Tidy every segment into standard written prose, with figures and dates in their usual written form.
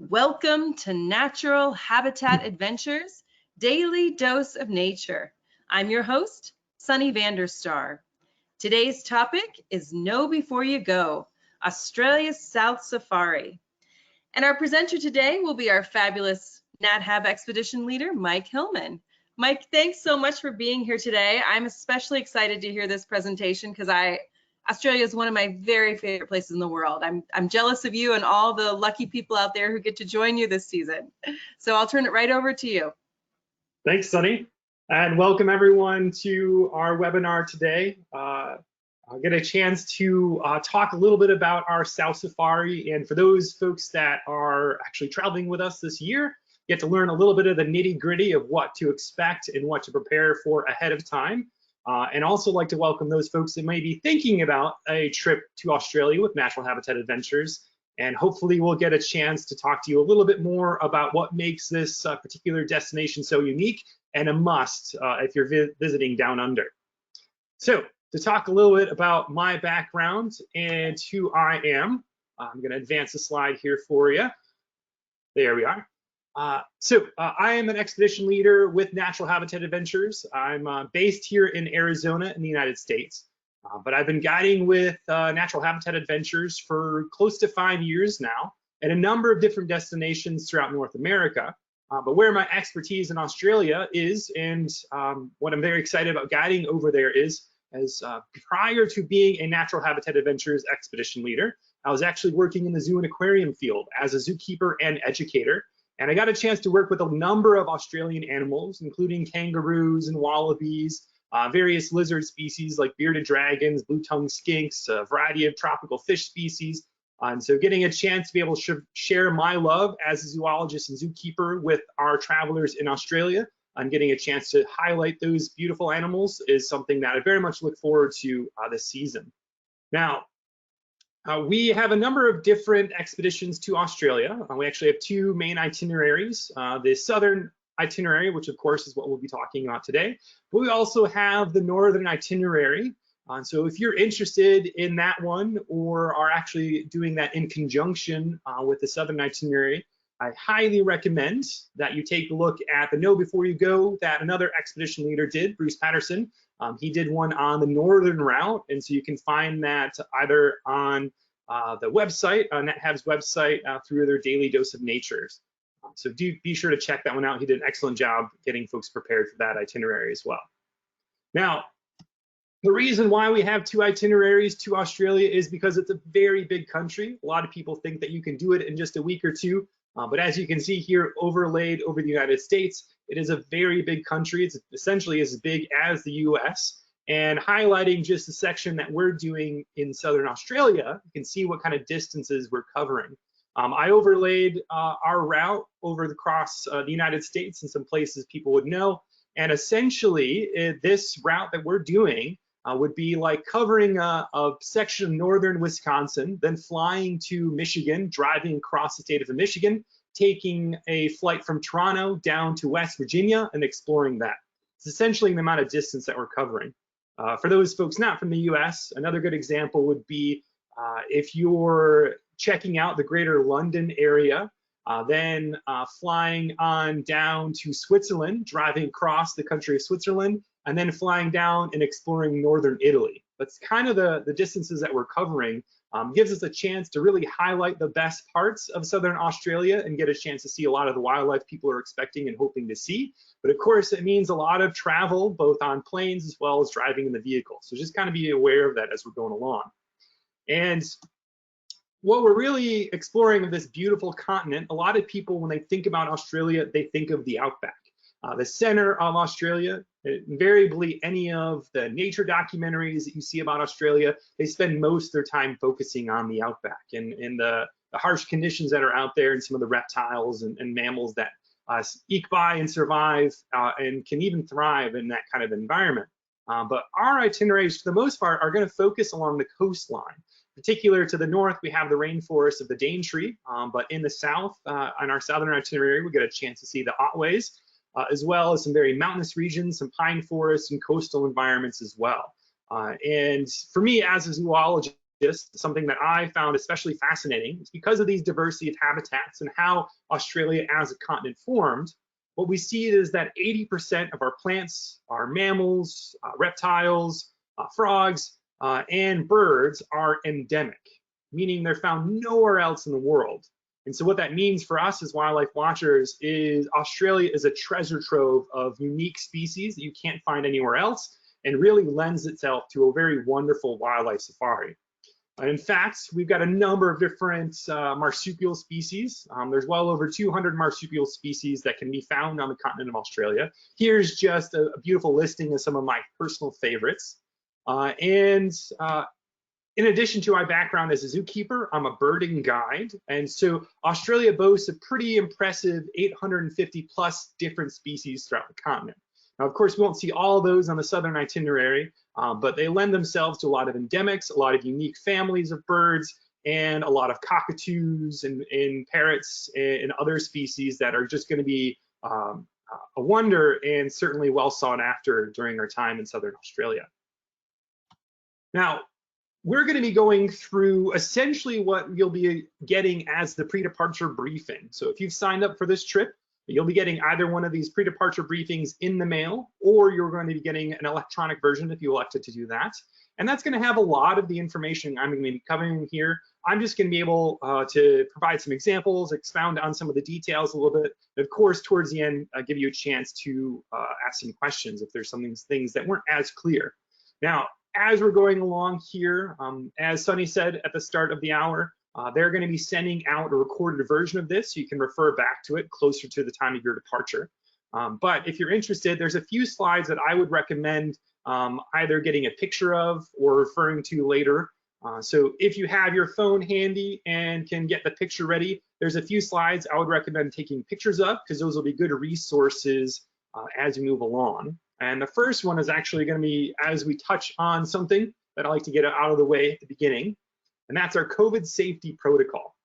Welcome to Natural Habitat Adventures, Daily Dose of Nature. I'm your host, Sunny Vanderstar. Today's topic is Know Before You Go, Australia's South Safari. And our presenter today will be our fabulous NatHab expedition leader, Mike Hillman. Mike, thanks so much for being here today. I'm especially excited to hear this presentation because Australia is one of my very favorite places in the world. I'm jealous of you and all the lucky people out there who get to join you this season. So I'll turn it right over to you. Thanks, Sunny, and welcome everyone to our webinar today. I'll get a chance to talk a little bit about our South Safari, and for those folks that are actually traveling with us this year, get to learn a little bit of the nitty-gritty of what to expect and what to prepare for ahead of time. And also like to welcome those folks that may be thinking about a trip to Australia with Natural Habitat Adventures. And hopefully we'll get a chance to talk to you a little bit more about what makes this particular destination so unique and a must if you're visiting down under. So to talk a little bit about my background and who I am, I'm going to advance the slide here for you. There we are. I am an expedition leader with Natural Habitat Adventures. I'm based here in Arizona in the United States, but I've been guiding with Natural Habitat Adventures for close to 5 years now at a number of different destinations throughout North America. But where my expertise in Australia is, and what I'm very excited about guiding over there is, as prior to being a Natural Habitat Adventures expedition leader, I was actually working in the zoo and aquarium field as a zookeeper and educator. And I got a chance to work with a number of Australian animals, including kangaroos and wallabies, various lizard species like bearded dragons, blue-tongued skinks, a variety of tropical fish species. And so getting a chance to be able to share my love as a zoologist and zookeeper with our travelers in Australia and getting a chance to highlight those beautiful animals is something that I very much look forward to this season. Now, we have a number of different expeditions to Australia. We actually have two main itineraries, the southern itinerary, which of course is what we'll be talking about today, but we also have the northern itinerary. So if you're interested in that one or are actually doing that in conjunction with the southern itinerary, I highly recommend that you take a look at the Know Before You Go that another expedition leader did, Bruce Patterson. He did one on the northern route, and so you can find that either on the website, NatHab's website, through their Daily Dose of Natures. So do be sure to check that one out. He did an excellent job getting folks prepared for that itinerary as well. Now, the reason why we have two itineraries to Australia is because it's a very big country. A lot of people think that you can do it in just a week or two, but as you can see here, overlaid over the United States, it is a very big country. It's essentially as big as the US. And highlighting just the section that we're doing in Southern Australia, you can see what kind of distances we're covering. I overlaid our route over across the United States in some places people would know. And essentially, this route that we're doing would be like covering a section of northern Wisconsin, then flying to Michigan, driving across the state of Michigan, taking a flight from Toronto down to West Virginia and exploring that. It's essentially the amount of distance that we're covering. For those folks not from the US, another good example would be if you're checking out the greater London area, then flying on down to Switzerland, driving across the country of Switzerland, and then flying down and exploring northern Italy. That's kind of the distances that we're covering. Gives us a chance to really highlight the best parts of Southern Australia and get a chance to see a lot of the wildlife people are expecting and hoping to see. But of course, it means a lot of travel, both on planes as well as driving in the vehicle. So just kind of be aware of that as we're going along. And what we're really exploring of this beautiful continent, a lot of people, when they think about Australia, they think of the outback. The center of Australia, invariably any of the nature documentaries that you see about Australia, they spend most of their time focusing on the outback and the harsh conditions that are out there and some of the reptiles and mammals that eke by and survive and can even thrive in that kind of environment. But our itineraries, for the most part, are going to focus along the coastline. Particular to the north, we have the rainforest of the Daintree, but in the south, on our southern itinerary, we get a chance to see the Otways, as well as some very mountainous regions, some pine forests and coastal environments as well. And for me as a zoologist, something that I found especially fascinating is because of these diversity of habitats and how Australia as a continent formed, what we see is that 80% of our plants, our mammals, reptiles, frogs, and birds are endemic, meaning they're found nowhere else in the world. And so what that means for us as wildlife watchers is Australia is a treasure trove of unique species that you can't find anywhere else, and really lends itself to a very wonderful wildlife safari. In fact, we've got a number of different marsupial species. There's well over 200 marsupial species that can be found on the continent of Australia. Here's just a beautiful listing of some of my personal favorites. In addition to my background as a zookeeper, I'm a birding guide. And so Australia boasts a pretty impressive 850 plus different species throughout the continent. Now, of course, we won't see all of those on the southern itinerary, but they lend themselves to a lot of endemics, a lot of unique families of birds, and a lot of cockatoos and parrots and other species that are just going to be a wonder and certainly well sought after during our time in southern Australia. Now, we're going to be going through essentially what you'll be getting as the pre-departure briefing. So if you've signed up for this trip, you'll be getting either one of these pre-departure briefings in the mail, or you're going to be getting an electronic version if you elected to do that. And that's going to have a lot of the information I'm going to be covering here. I'm just going to be able to provide some examples, expound on some of the details a little bit. And of course, towards the end, give you a chance to ask some questions if there's some things that weren't as clear. Now, as we're going along here, as Sunny said at the start of the hour, they're going to be sending out a recorded version of this, so you can refer back to it closer to the time of your departure. But if you're interested, there's a few slides that I would recommend either getting a picture of or referring to later. So if you have your phone handy and can get the picture ready, there's a few slides I would recommend taking pictures of, because those will be good resources as you move along. And the first one is actually going to be as we touch on something that I like to get out of the way at the beginning, and that's our COVID safety protocol.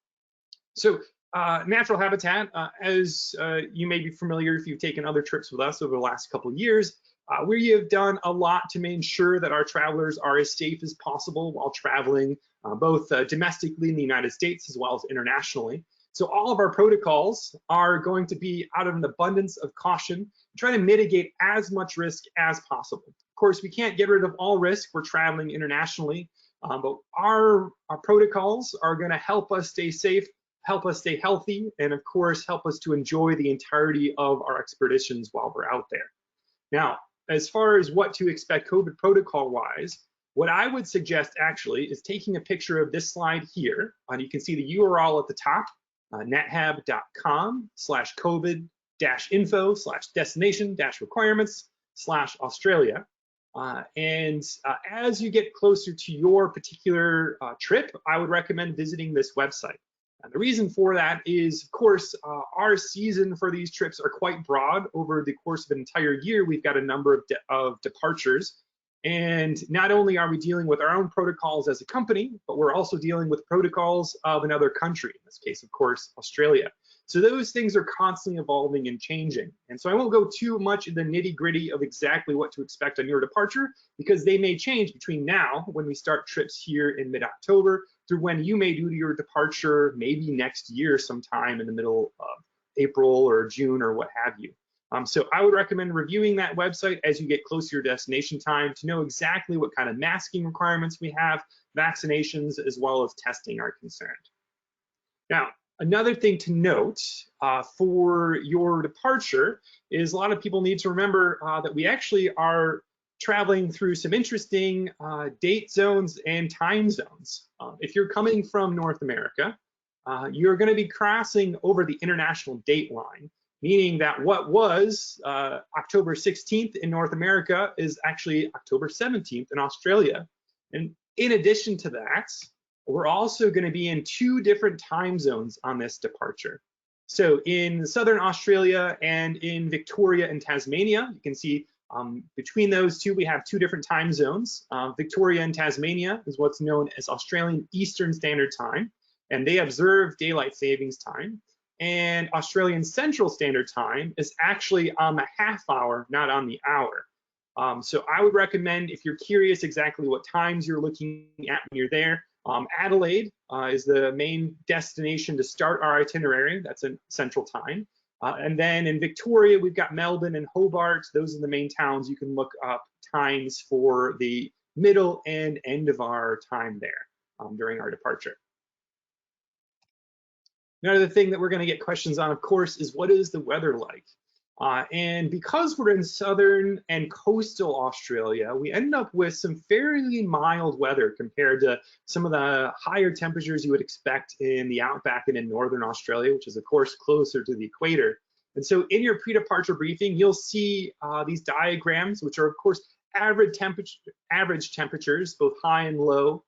So natural habitat, as you may be familiar if you've taken other trips with us over the last couple of years, we have done a lot to make sure that our travelers are as safe as possible while traveling both domestically in the United States as well as internationally. So all of our protocols are going to be out of an abundance of caution, trying to mitigate as much risk as possible. Of course, we can't get rid of all risk. We're traveling internationally, but our protocols are going to help us stay safe, help us stay healthy, and of course, help us to enjoy the entirety of our expeditions while we're out there. Now, as far as what to expect COVID protocol-wise, what I would suggest actually is taking a picture of this slide here. You can see the URL at the top. nethab.com/covid-info/destination-requirements/Australia. As you get closer to your particular trip, I would recommend visiting this website. And the reason for that is, of course, our season for these trips are quite broad. Over the course of an entire year, we've got a number of departures. And not only are we dealing with our own protocols as a company, but we're also dealing with protocols of another country, in this case, of course, Australia. So those things are constantly evolving and changing. And so I won't go too much in the nitty-gritty of exactly what to expect on your departure, because they may change between now, when we start trips here in mid-October, through when you may do your departure maybe next year sometime in the middle of April or June or what have you. So I would recommend reviewing that website as you get closer to your destination time to know exactly what kind of masking requirements we have, vaccinations, as well as testing are concerned. Now, another thing to note for your departure is a lot of people need to remember that we actually are traveling through some interesting date zones and time zones. If you're coming from North America, you're going to be crossing over the international date line, meaning that what was October 16th in North America is actually October 17th in Australia. And in addition to that, we're also going to be in two different time zones on this departure. So in Southern Australia and in Victoria and Tasmania, you can see between those two, we have two different time zones. Victoria and Tasmania is what's known as Australian Eastern Standard Time, and they observe daylight savings time. And Australian Central Standard Time is actually on the half hour, not on the hour. So I would recommend, if you're curious exactly what times you're looking at when you're there, Adelaide is the main destination to start our itinerary. That's in Central Time. And then in Victoria, we've got Melbourne and Hobart. Those are the main towns. You can look up times for the middle and end of our time there during our departure. Another thing that we're going to get questions on, of course, is what is the weather like? And because we're in southern and coastal Australia, we end up with some fairly mild weather compared to some of the higher temperatures you would expect in the outback and in northern Australia, which is, of course, closer to the equator. And so in your pre-departure briefing, you'll see these diagrams, which are, of course, average temperatures, both high and low,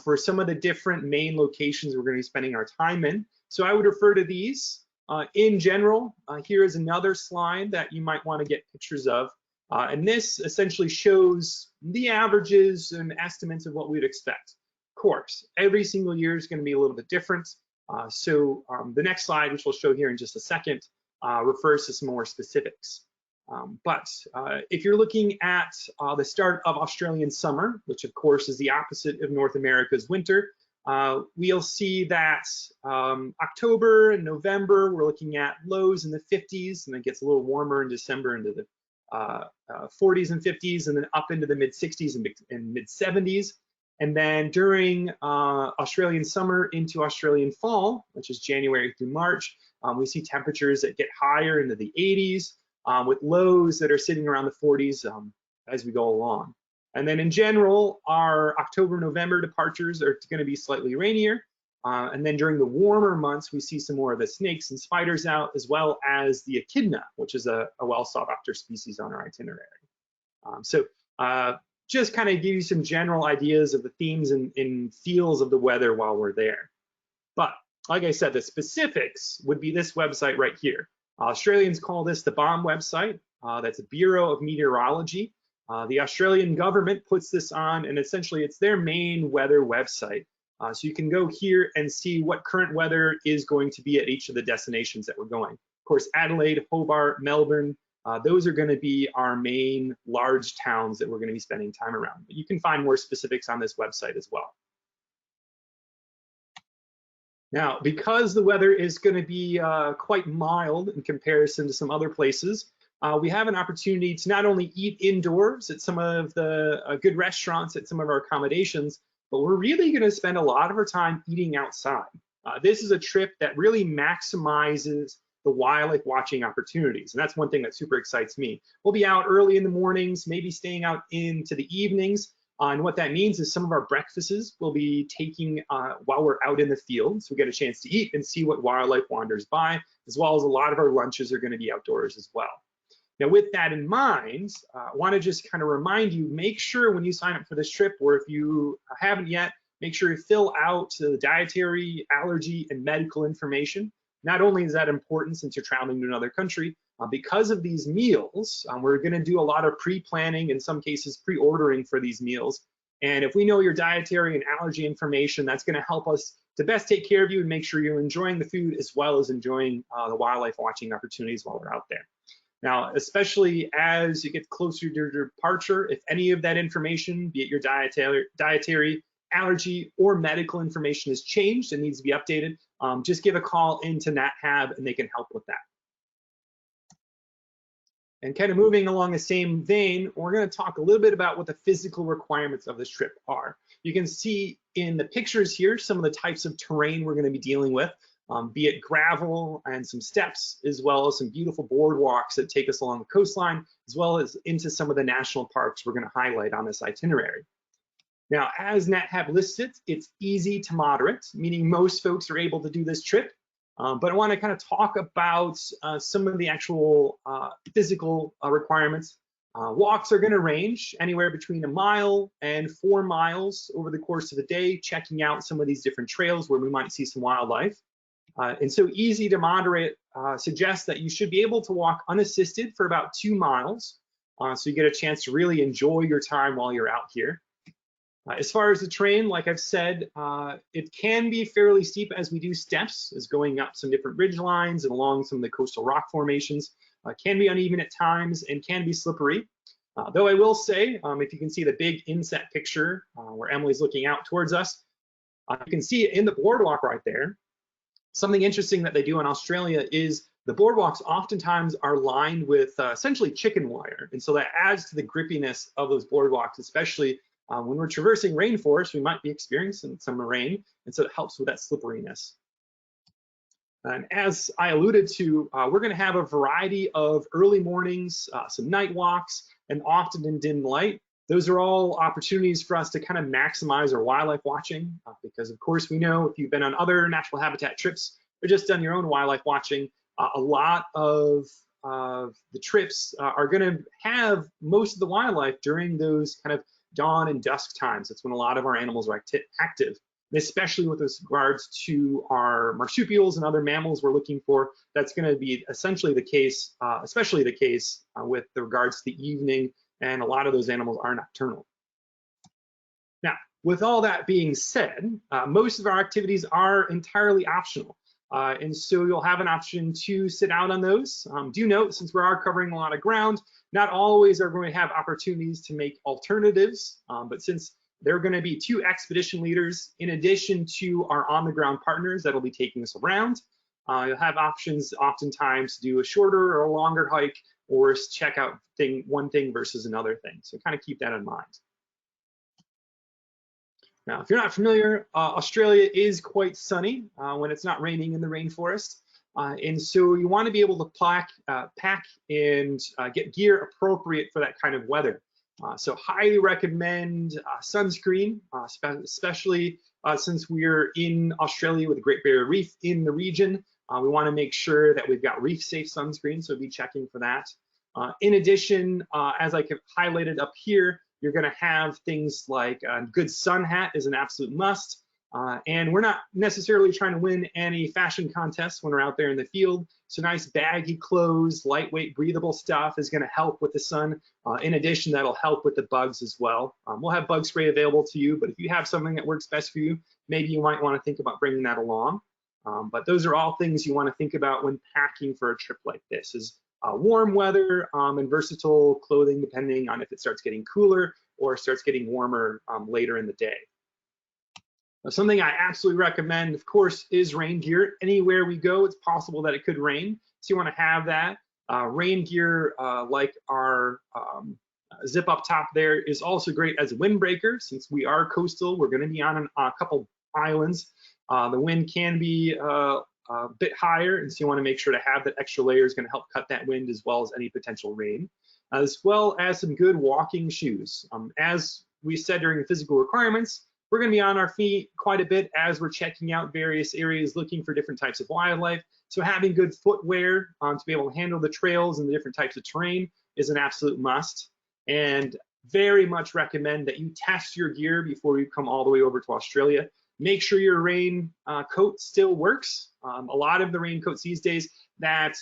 for some of the different main locations we're going to be spending our time in. So I would refer to these. In general, here is another slide that you might want to get pictures of. And this essentially shows the averages and estimates of what we'd expect. Of course, every single year is going to be a little bit different. So the next slide, which we'll show here in just a second, refers to some more specifics. But if you're looking at the start of Australian summer, which of course is the opposite of North America's winter, we'll see that October and November, we're looking at lows in the 50s, and it gets a little warmer in December into the 40s and 50s, and then up into the mid 60s and mid 70s. And then during Australian summer into Australian fall, which is January through March, we see temperatures that get higher into the 80s, with lows that are sitting around the 40s as we go along. And then in general, our October-November departures are going to be slightly rainier. And then during the warmer months, we see some more of the snakes and spiders out, as well as the echidna, which is a well sought after species on our itinerary. Just kind of give you some general ideas of the themes and feels of the weather while we're there. But like I said, the specifics would be this website right here. Australians call this the BOM website. That's a Bureau of Meteorology. The Australian government puts this on, and essentially it's their main weather website. So you can go here and see what current weather is going to be at each of the destinations that we're going. Of course, Adelaide, Hobart, Melbourne, those are going to be our main large towns that we're going to be spending time around. But you can find more specifics on this website as well. Now, because the weather is going to be quite mild in comparison to some other places, we have an opportunity to not only eat indoors at some of the good restaurants at some of our accommodations, but we're really going to spend a lot of our time eating outside. This is a trip that really maximizes the wildlife watching opportunities, and that's one thing that super excites me. We'll be out early in the mornings, maybe staying out into the evenings, and what that means is some of our breakfasts we'll be taking while we're out in the field, so we get a chance to eat and see what wildlife wanders by, as well as a lot of our lunches are going to be outdoors as well. Now, with that in mind, I want to just kind of remind you, make sure when you sign up for this trip, or if you haven't yet, make sure you fill out the dietary, allergy, and medical information. Not only is that important since you're traveling to another country, because of these meals, we're going to do a lot of pre-planning, in some cases pre-ordering for these meals. And if we know your dietary and allergy information, that's going to help us to best take care of you and make sure you're enjoying the food as well as enjoying the wildlife watching opportunities while we're out there. Now, especially as you get closer to your departure, if any of that information, be it your dietary, allergy, or medical information has changed and needs to be updated, just give a call into NatHab and they can help with that. And kind of moving along the same vein, we're going to talk a little bit about what the physical requirements of this trip are. You can see in the pictures here some of the types of terrain we're going to be dealing with. Be it gravel and some steps, as well as some beautiful boardwalks that take us along the coastline, as well as into some of the national parks we're going to highlight on this itinerary. Now, as NatHab lists it, it's easy to moderate, meaning most folks are able to do this trip. But I want to kind of talk about some of the actual physical requirements. Walks are going to range anywhere between 1 mile and 4 miles over the course of the day, checking out some of these different trails where we might see some wildlife. And so easy to moderate suggests that you should be able to walk unassisted for about 2 miles. So you get a chance to really enjoy your time while you're out here. As far as the terrain, like I've said, it can be fairly steep as we do steps, as going up some different ridge lines and along some of the coastal rock formations. Can be uneven at times and can be slippery. Though I will say, if you can see the big inset picture where Emily's looking out towards us, You can see in the boardwalk right there. Something interesting that they do in Australia is the boardwalks oftentimes are lined with essentially chicken wire. And so that adds to the grippiness of those boardwalks, especially when we're traversing rainforest, we might be experiencing some rain. And so it helps with that slipperiness. And as I alluded to, we're going to have a variety of early mornings, some night walks, and often in dim light. Those are all opportunities for us to kind of maximize our wildlife watching, because of course we know if you've been on other natural habitat trips or just done your own wildlife watching, a lot of the trips are going to have most of the wildlife during those kind of dawn and dusk times. That's when a lot of our animals are active. And especially with regards to our marsupials and other mammals we're looking for, that's going to be essentially the case, especially the case with regards to the evening, and a lot of those animals are nocturnal. Now, with all that being said, most of our activities are entirely optional. And so you'll have an option to sit out on those. Do note, since we are covering a lot of ground, not always are going to have opportunities to make alternatives, but since there are going to be 2 expedition leaders in addition to our on-the-ground partners that'll be taking us around. You'll have options oftentimes to do a shorter or a longer hike, or check out one thing versus another thing. So kind of keep that in mind. Now, if you're not familiar, Australia is quite sunny when it's not raining in the rainforest. And so you want to be able to pack and get gear appropriate for that kind of weather. So highly recommend sunscreen, especially since we're in Australia with the Great Barrier Reef in the region. We want to make sure that we've got reef-safe sunscreen, so be checking for that. In addition, as I highlighted up here, you're going to have things like a good sun hat is an absolute must. And we're not necessarily trying to win any fashion contests when we're out there in the field. So nice baggy clothes, lightweight, breathable stuff is going to help with the sun. In addition, that'll help with the bugs as well. We'll have bug spray available to you, but if you have something that works best for you, maybe you might want to think about bringing that along. But those are all things you want to think about when packing for a trip like this, is warm weather and versatile clothing depending on if it starts getting cooler or starts getting warmer later in the day. Something I absolutely recommend, of course, is rain gear. Anywhere we go, it's possible that it could rain, so you want to have that. Rain gear, like our zip up top there, is also great as a windbreaker. Since we are coastal, we're going to be on a couple islands. The wind can be a bit higher, and so you want to make sure to have that extra layer is going to help cut that wind as well as any potential rain, as well as some good walking shoes. As we said during the physical requirements, we're going to be on our feet quite a bit as we're checking out various areas looking for different types of wildlife. So having good footwear to be able to handle the trails and the different types of terrain is an absolute must. And very much recommend that you test your gear before you come all the way over to Australia. Make sure your rain coat still works. A lot of the raincoats these days, that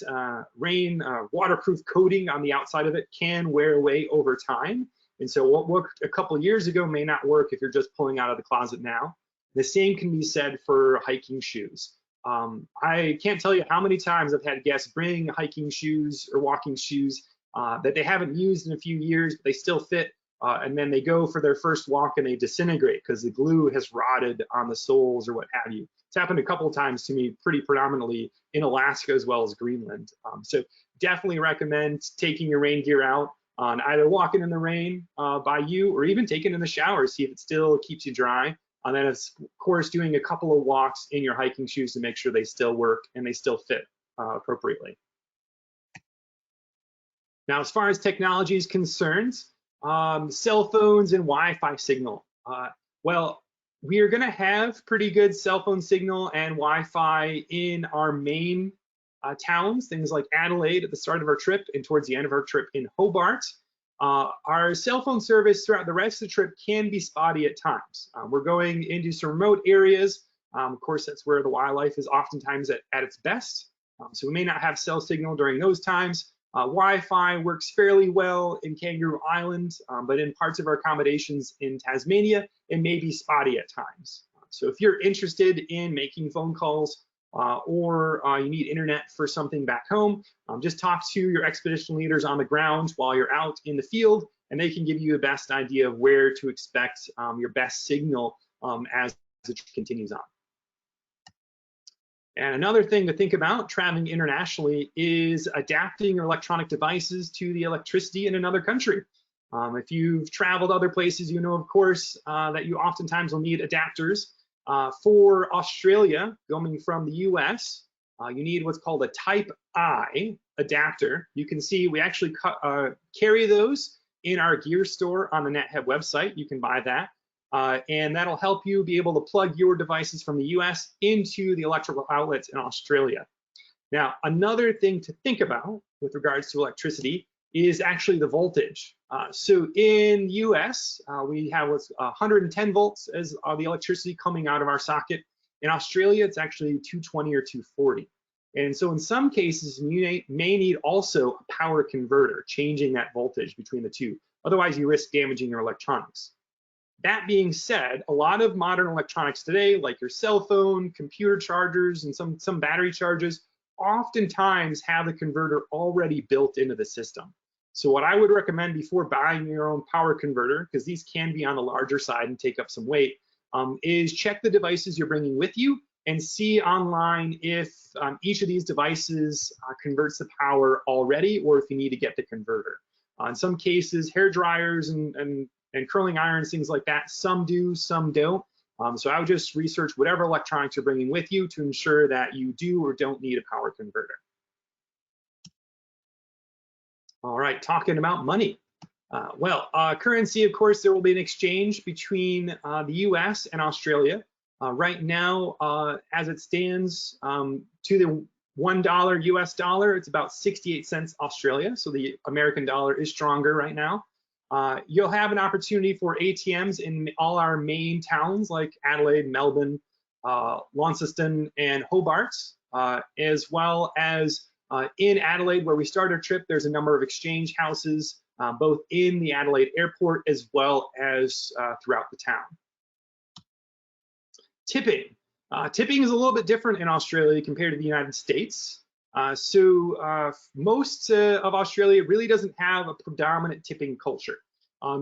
rain waterproof coating on the outside of it can wear away over time. And so what worked a couple years ago may not work if you're just pulling out of the closet now. The same can be said for hiking shoes. I can't tell you how many times I've had guests bring hiking shoes or walking shoes that they haven't used in a few years, but they still fit. And then they go for their first walk and they disintegrate because the glue has rotted on the soles or what have you. It's happened a couple of times to me, pretty predominantly in Alaska as well as Greenland. So definitely recommend taking your rain gear out on either walking in the rain by you, or even taking in the shower, see if it still keeps you dry. And then of course doing a couple of walks in your hiking shoes to make sure they still work and they still fit appropriately. Now, as far as technology is concerned, cell phones and Wi-Fi signal. Well, we are going to have pretty good cell phone signal and Wi-Fi in our main towns, things like Adelaide at the start of our trip and towards the end of our trip in Hobart. Our cell phone service throughout the rest of the trip can be spotty at times. We're going into some remote areas. Of course, that's where the wildlife is oftentimes at its best. So we may not have cell signal during those times. Wi-Fi works fairly well in Kangaroo Island, but in parts of our accommodations in Tasmania, it may be spotty at times. So if you're interested in making phone calls or you need internet for something back home, just talk to your expedition leaders on the ground while you're out in the field, and they can give you the best idea of where to expect your best signal as it continues on. And another thing to think about traveling internationally is adapting your electronic devices to the electricity in another country. If you've traveled other places, you know, of course, that you oftentimes will need adapters. For Australia, going from the US, you need what's called a Type I adapter. You can see we actually carry those in our gear store on the NetHead website. You can buy that. And that'll help you be able to plug your devices from the US into the electrical outlets in Australia. Now, another thing to think about with regards to electricity is actually the voltage. So in US, we have what's 110 volts as the electricity coming out of our socket. In Australia, it's actually 220 or 240. And so in some cases, you may need also a power converter, changing that voltage between the two. Otherwise, you risk damaging your electronics. That being said, a lot of modern electronics today, like your cell phone, computer chargers, and some battery chargers, oftentimes have the converter already built into the system. So what I would recommend before buying your own power converter, because these can be on the larger side and take up some weight, is check the devices you're bringing with you and see online if each of these devices converts the power already, or if you need to get the converter. In some cases, hair dryers and curling irons, things like that, some do, some don't. So I would just research whatever electronics you're bringing with you to ensure that you do or don't need a power converter. All right, talking about money. Currency, of course, there will be an exchange between the US and Australia. Right now, as it stands, to the $1 US dollar, it's about 68 cents Australia. So the American dollar is stronger right now. You'll have an opportunity for ATMs in all our main towns like Adelaide, Melbourne, Launceston, and Hobart, as well as in Adelaide, where we start our trip. There's a number of exchange houses, both in the Adelaide airport as well as throughout the town. Tipping. Tipping is a little bit different in Australia compared to the United States. Most of Australia really doesn't have a predominant tipping culture.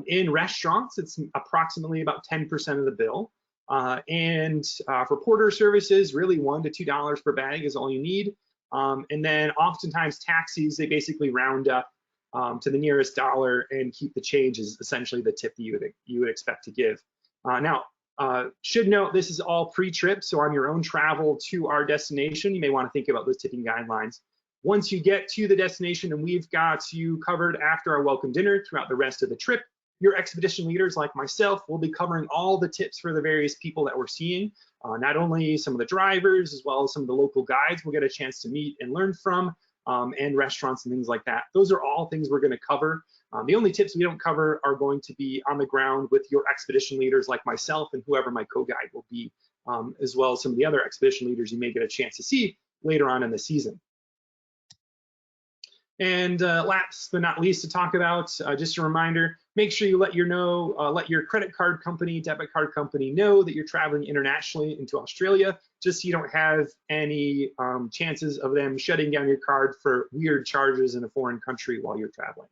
In restaurants, it's approximately about 10% of the bill. For porter services, really $1 to $2 per bag is all you need. And then oftentimes taxis, they basically round up to the nearest dollar and keep the change is essentially the tip that you would expect to give. Should note this is all pre-trip, so on your own travel to our destination, you may want to think about those tipping guidelines. Once you get to the destination and we've got you covered after our welcome dinner throughout the rest of the trip, your expedition leaders like myself will be covering all the tips for the various people that we're seeing. Not only some of the drivers, as well as some of the local guides we'll get a chance to meet and learn from, and restaurants and things like that. Those are all things we're going to cover. The only tips we don't cover are going to be on the ground with your expedition leaders like myself and whoever my co-guide will be, as well as some of the other expedition leaders you may get a chance to see later on in the season. And last but not least to talk about, just a reminder, make sure you let your credit card company, debit card company know that you're traveling internationally into Australia, just so you don't have any chances of them shutting down your card for weird charges in a foreign country while you're traveling.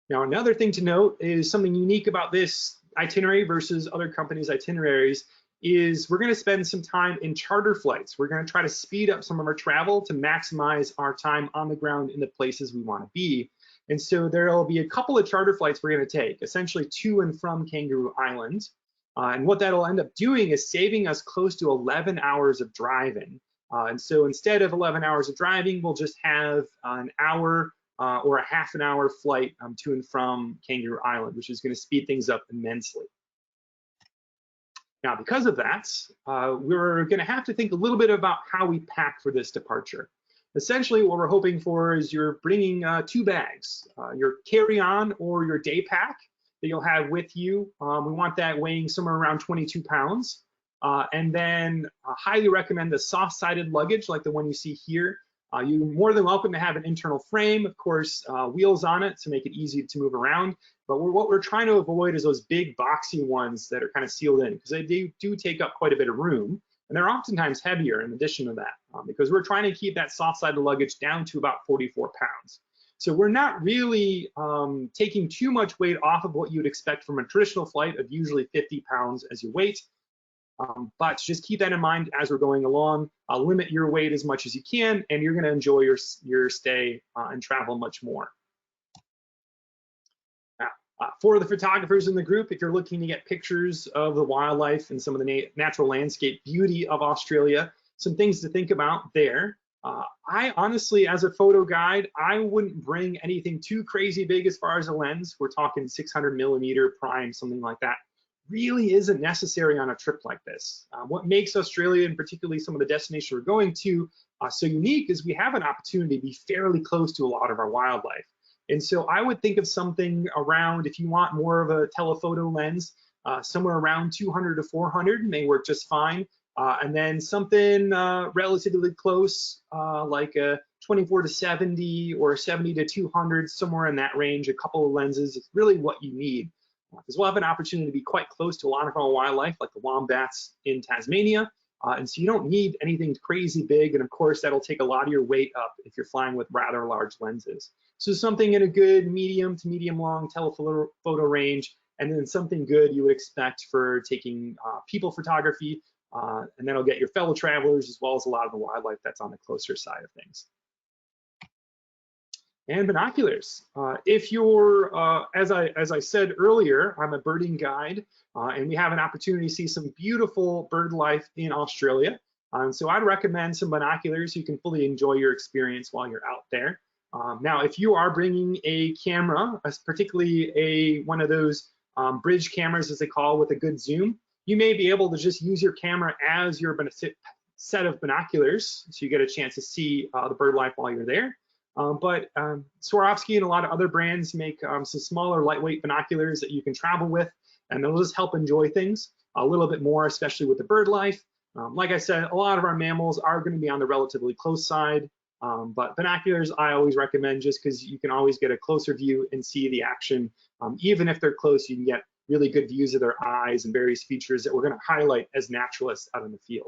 Now, another thing to note is something unique about this itinerary versus other companies' itineraries is we're going to spend some time in charter flights. We're going to try to speed up some of our travel to maximize our time on the ground in the places we want to be. And so there'll be a couple of charter flights we're going to take, essentially to and from Kangaroo Island. And what that'll end up doing is saving us close to 11 hours of driving. And so instead of 11 hours of driving, we'll just have an hour or a half an hour flight to and from Kangaroo Island, which is going to speed things up immensely. Now, because of that, we're going to have to think a little bit about how we pack for this departure. Essentially, what we're hoping for is you're bringing 2 bags, your carry-on or your day pack that you'll have with you. We want that weighing somewhere around 22 pounds. And then I highly recommend the soft-sided luggage like the one you see here. You're more than welcome to have an internal frame, of course, wheels on it to make it easy to move around. But what we're trying to avoid is those big boxy ones that are kind of sealed in, because they do take up quite a bit of room. And they're oftentimes heavier in addition to that, because we're trying to keep that soft-sided luggage down to about 44 pounds. So we're not really taking too much weight off of what you'd expect from a traditional flight of usually 50 pounds as your weight. But just keep that in mind as we're going along. Limit your weight as much as you can, and you're going to enjoy your stay and travel much more. Now, for the photographers in the group, if you're looking to get pictures of the wildlife and some of the natural landscape beauty of Australia, some things to think about there. I honestly, as a photo guide, I wouldn't bring anything too crazy big as far as a lens. We're talking 600mm prime, something like that. Really isn't necessary on a trip like this. What makes Australia, and particularly some of the destinations we're going to, so unique is we have an opportunity to be fairly close to a lot of our wildlife. And so I would think of something around, if you want more of a telephoto lens, somewhere around 200 to 400 may work just fine. And then something relatively close, like a 24 to 70 or 70 to 200, somewhere in that range, a couple of lenses is really what you need. Because we'll have an opportunity to be quite close to a lot of our wildlife, like the wombats in Tasmania. And so you don't need anything crazy big. And of course, that'll take a lot of your weight up if you're flying with rather large lenses. So something in a good medium to medium long telephoto range, and then something good you would expect for taking people photography. And that'll get your fellow travelers as well as a lot of the wildlife that's on the closer side of things. And binoculars. If you're, as I said earlier, I'm a birding guide, and we have an opportunity to see some beautiful bird life in Australia. So I'd recommend some binoculars so you can fully enjoy your experience while you're out there. Now, if you are bringing a camera, particularly one of those bridge cameras, as they call, with a good zoom, you may be able to just use your camera as your set of binoculars, so you get a chance to see the bird life while you're there. But Swarovski and a lot of other brands make some smaller, lightweight binoculars that you can travel with, and they'll just help enjoy things a little bit more, especially with the bird life. Like I said, a lot of our mammals are going to be on the relatively close side, but binoculars I always recommend just because you can always get a closer view and see the action. Even if they're close, you can get really good views of their eyes and various features that we're going to highlight as naturalists out in the field.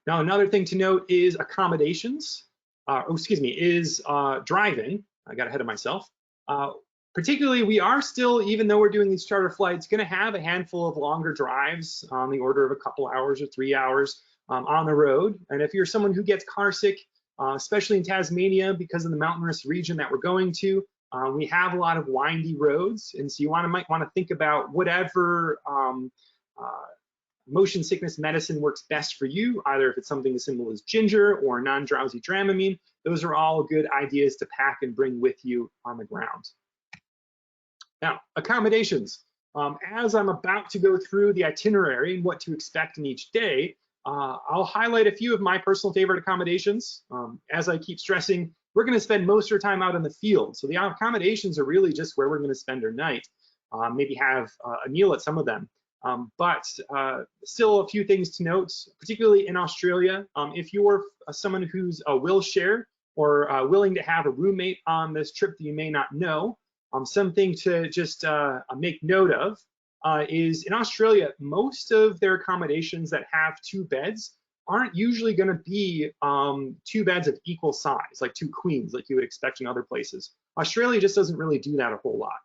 Now, another thing to note is accommodations. Driving. I got ahead of myself. Particularly, we are still, even though we're doing these charter flights, going to have a handful of longer drives on the order of a couple hours or 3 hours on the road. And if you're someone who gets car sick, especially in Tasmania, because of the mountainous region that we're going to, we have a lot of windy roads. And so you might want to think about whatever motion sickness medicine works best for you, either if it's something as simple as ginger or non-drowsy Dramamine. Those are all good ideas to pack and bring with you on the ground. Now, accommodations. As I'm about to go through the itinerary and what to expect in each day, I'll highlight a few of my personal favorite accommodations. As I keep stressing, we're going to spend most of our time out in the field. So the accommodations are really just where we're going to spend our night. Maybe have a meal at some of them. But still a few things to note, particularly in Australia. If you're someone who's a will share or willing to have a roommate on this trip that you may not know, something to just make note of is in Australia, most of their accommodations that have 2 beds aren't usually going to be 2 beds of equal size, like 2 queens, like you would expect in other places. Australia just doesn't really do that a whole lot.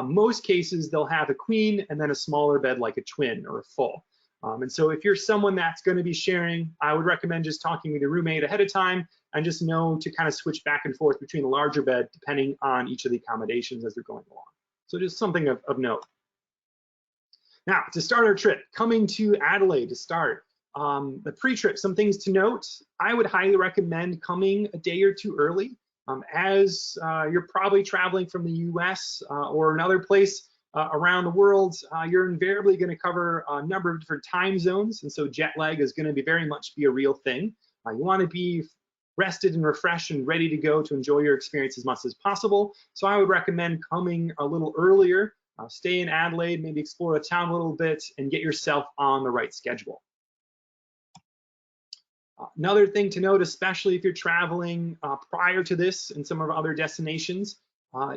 Most cases, they'll have a queen and then a smaller bed like a twin or a full. And so if you're someone that's going to be sharing, I would recommend just talking with your roommate ahead of time and just know to kind of switch back and forth between the larger bed depending on each of the accommodations as they're going along. So just something of note. Now, to start our trip, coming to Adelaide to start, the pre-trip, some things to note. I would highly recommend coming a day or 2 early. As you're probably traveling from the US or another place around the world, you're invariably going to cover a number of different time zones, and so jet lag is going to very much be a real thing. You want to be rested and refreshed and ready to go to enjoy your experience as much as possible. So I would recommend coming a little earlier, stay in Adelaide, maybe explore the town a little bit, and get yourself on the right schedule. Another thing to note, especially if you're traveling prior to this and some of our other destinations,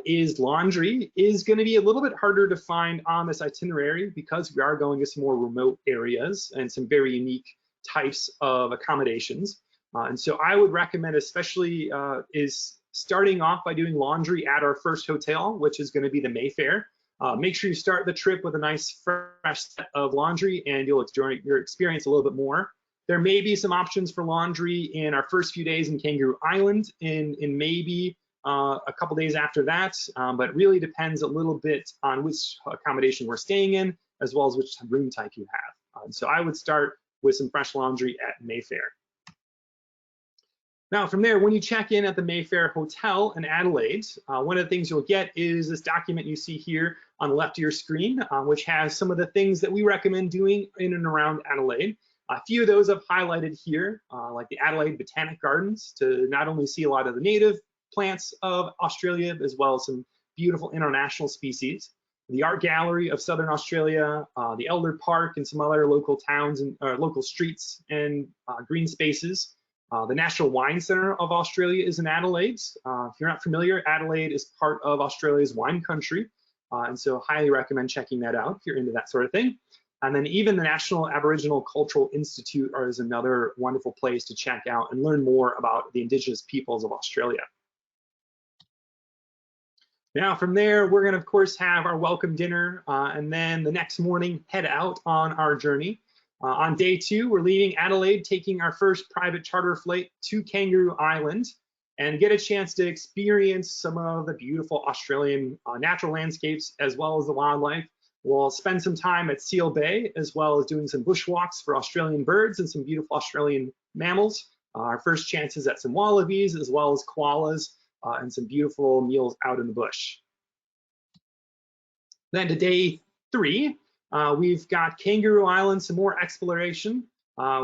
is laundry is going to be a little bit harder to find on this itinerary because we are going to some more remote areas and some very unique types of accommodations. And so I would recommend, especially is starting off by doing laundry at our first hotel, which is going to be the Mayfair. Make sure you start the trip with a nice fresh set of laundry and you'll enjoy your experience a little bit more. There may be some options for laundry in our first few days in Kangaroo Island in maybe a couple days after that, but it really depends a little bit on which accommodation we're staying in, as well as which room type you have. So I would start with some fresh laundry at Mayfair. Now from there, when you check in at the Mayfair Hotel in Adelaide, one of the things you'll get is this document you see here on the left of your screen, which has some of the things that we recommend doing in and around Adelaide. A few of those I've highlighted here, like the Adelaide Botanic Gardens, to not only see a lot of the native plants of Australia, as well as some beautiful international species. The Art Gallery of Southern Australia, the Elder Park, and some other local towns and local streets and green spaces. The National Wine Centre of Australia is in Adelaide. If you're not familiar, Adelaide is part of Australia's wine country, and so highly recommend checking that out if you're into that sort of thing. And then even the National Aboriginal Cultural Institute is another wonderful place to check out and learn more about the Indigenous peoples of Australia. Now from there, we're going to, of course, have our welcome dinner, and then the next morning head out on our journey. On day 2, we're leaving Adelaide, taking our first private charter flight to Kangaroo Island and get a chance to experience some of the beautiful Australian natural landscapes as well as the wildlife. We'll spend some time at Seal Bay, as well as doing some bushwalks for Australian birds and some beautiful Australian mammals. Our first chances at some wallabies, as well as koalas, and some beautiful meals out in the bush. Then to day 3, we've got Kangaroo Island, some more exploration.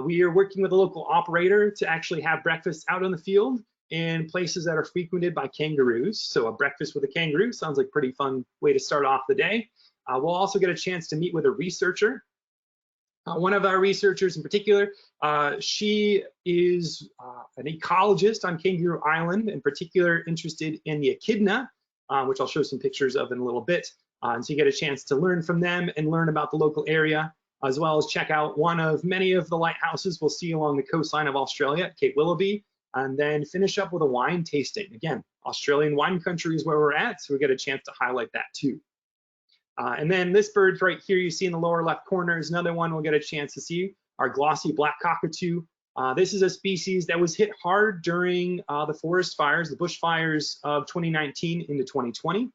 We are working with a local operator to actually have breakfast out in the field in places that are frequented by kangaroos. So a breakfast with a kangaroo sounds like a pretty fun way to start off the day. We'll also get a chance to meet with a researcher. One of our researchers in particular, she is an ecologist on Kangaroo Island, in particular interested in the echidna, which I'll show some pictures of in a little bit. And so you get a chance to learn from them and learn about the local area, as well as check out one of many of the lighthouses we'll see along the coastline of Australia, Cape Willoughby, and then finish up with a wine tasting. Again, Australian wine country is where we're at, so we get a chance to highlight that too. And then this bird right here you see in the lower left corner is another one we'll get a chance to see, our glossy black cockatoo. This is a species that was hit hard during the forest fires, the bushfires of 2019 into 2020.